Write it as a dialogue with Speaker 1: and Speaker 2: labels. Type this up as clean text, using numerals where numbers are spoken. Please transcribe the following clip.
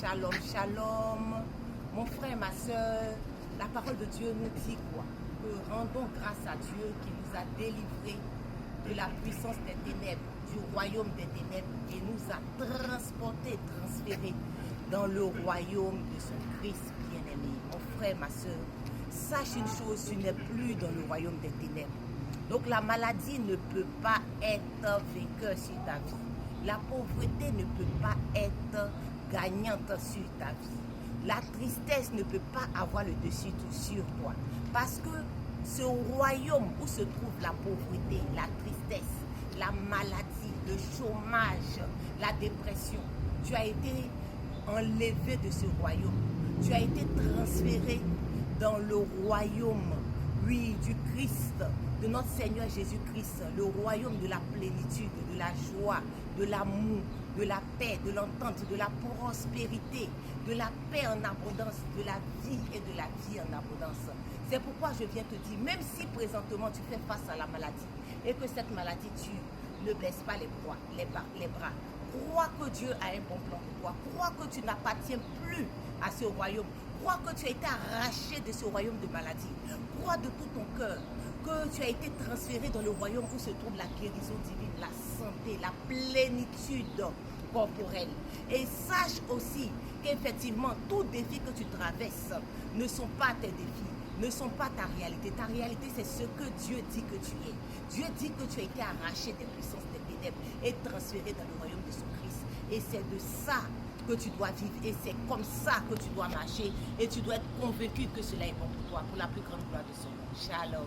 Speaker 1: Shalom, shalom. Mon frère, ma soeur, la parole de Dieu nous dit quoi? Que rendons grâce à Dieu qui nous a délivrés de la puissance des ténèbres, du royaume des ténèbres, et nous a transportés, transférés dans le royaume de son Christ bien-aimé. Mon frère, ma soeur, sache une chose, tu n'es plus dans le royaume des ténèbres. Donc la maladie ne peut pas être vainqueur sur ta vie. La pauvreté ne peut pas être gagnante sur ta vie. La tristesse ne peut pas avoir le dessus sur toi. Parce que ce royaume où se trouve la pauvreté, la tristesse, la maladie, le chômage, la dépression, tu as été enlevé de ce royaume. Tu as été transféré dans le royaume, oui, du Christ, de notre Seigneur Jésus-Christ, le royaume de la plénitude, de la joie, de l'amour, de la paix, de l'entente, de la prospérité, de la paix en abondance, de la vie et de la vie en abondance. C'est pourquoi je viens te dire, même si présentement tu fais face à la maladie et que cette maladie, tu ne baisses pas les bras, crois que Dieu a un bon plan pour toi, crois que tu n'appartiens plus à ce royaume, crois que tu as été arraché de ce royaume de maladie, crois de tout ton cœur que tu as été transféré dans le royaume où se trouve la guérison divine, la santé, la plénitude corporelle. Et sache aussi qu'effectivement, tous défis que tu traverses ne sont pas tes défis, ne sont pas ta réalité. Ta réalité, c'est ce que Dieu dit que tu es. Dieu dit que tu as été arraché des puissances des ténèbres et transféré dans le royaume de son Christ. Et c'est de ça que tu dois vivre et c'est comme ça que tu dois marcher et tu dois être convaincu que cela est bon pour toi, pour la plus grande gloire de son nom. Shalom.